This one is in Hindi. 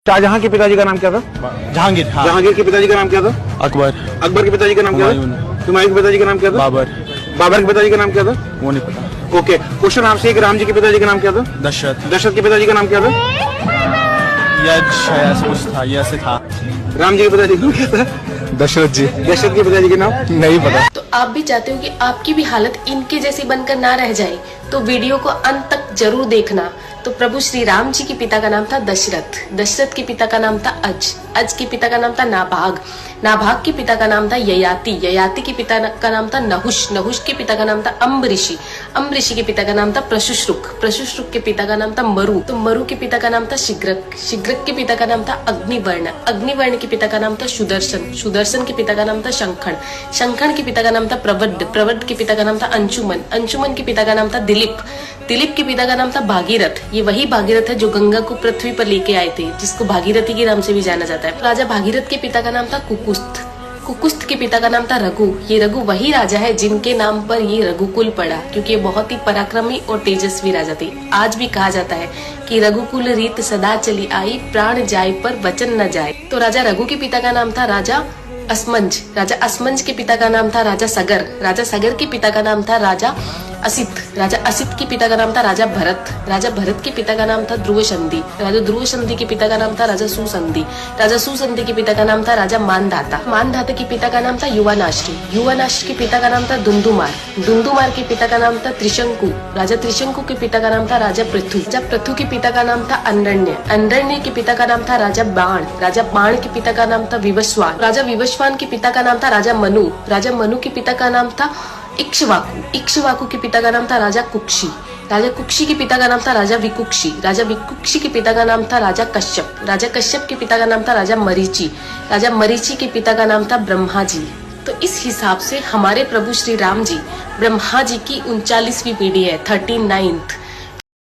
शाहजहां के पिताजी का नाम क्या था? जहांगीर। हाँ। जहांगीर के पिताजी का नाम क्या था? अकबर। अकबर के पिताजी का नाम क्या था? हुमायूं के पिताजी का नाम क्या था? बाबर। बाबर के पिताजी का नाम क्या था? वो नहीं पता। ओके, क्वेश्चन आपसे एक, राम जी के पिताजी का नाम क्या था? दशरथ। दशरथ के पिताजी का नाम क्या था? यक्ष ऐसा कुछ था, ये ऐसे था। राम जी के पिताजी का नाम क्या था? दशरथ जी। दशरथ के पिताजी का नाम नहीं पता। तो आप भी चाहते हो कि आपकी भी हालत इनके जैसी बनकर ना रह जाए, तो वीडियो को अंत तक जरूर देखना। तो प्रभु श्री राम जी के पिता का नाम था दशरथ, दशरथ के पिता का नाम था अज के पिता का नाम था नाभाग, नाभाग के पिता का नाम था ययाति, ययाति के पिता का नाम था नहुष, नहुष के पिता का नाम था अम्बऋषि, अम्बऋषि के पिता का नाम था प्रशुश्रुक, प्रशुश्रुक के पिता का नाम था मरु, तो मरु के पिता का नाम था शिग्रक, शिग्रक के पिता का नाम था अग्निवर्ण, अग्निवर्ण के पिता का नाम था सुदर्शन, सुदर्शन के पिता का नाम था शंखण, शंखण के पिता का नाम था प्रवड, प्रवड के पिता का नाम था अंशुमन, अंशुमन के पिता का नाम था दिलीप, दिलीप के पिता का नाम था भागीरथ, ये वही भागीरथ है जो गंगा को पृथ्वी पर लेके आए थे, जिसको भागीरथी के नाम से भी जाना जाता है। राजा भागीरथ के पिता का नाम था कुकुस्थ, कुकुस्थ के पिता का नाम था रघु, ये रघु वही राजा है जिनके नाम पर ये रघुकुल पड़ा, क्योंकि ये बहुत ही पराक्रमी और तेजस्वी राजा थे। आज भी कहा जाता है कि रघुकुल रीत सदा चली आई, प्राण जाए पर वचन न जाए। तो राजा रघु के पिता का नाम था राजा असमंज, राजा असमंज के पिता का नाम था राजा सगर, राजा सगर के पिता का नाम था राजा असित, राजा असित के पिता का नाम था राजा भरत, राजा भरत के पिता का नाम था ध्रुव संधि, राजा ध्रुव संधि के पिता का नाम था राजा सुसंधि, राजा सुसंधि के पिता का नाम था राजा मानधाता, मानधाता के पिता का नाम था युवानाश्री, युवानाश्री के पिता का नाम था दुंदुमार, दुंदुमार के पिता का नाम था त्रिशंकु, राजा त्रिशंकु के पिता का नाम था राजा पृथु, राजा पृथु के पिता का नाम था अंडरण्य, अंडरण्य के पिता का नाम था राजा बाण, राजा बाण के पिता का नाम था विवस्वान, राजा विवस्वान के पिता का नाम था राजा मनु, राजा मनु के पिता का नाम था इक्ष्वाकु, इक्ष्वाकु के पिता का नाम था राजा कुक्षी, राजा कुक्षी के पिता का नाम था राजा विकुक्षी, राजा विकुक्षी के पिता का नाम था राजा कश्यप, राजा कश्यप के पिता का नाम था राजा मरीचि, राजा मरीचि के पिता का नाम था ब्रह्मा जी। तो इस हिसाब से हमारे प्रभु श्री राम जी ब्रह्मा जी की 39वीं पीढ़ी है, 39th।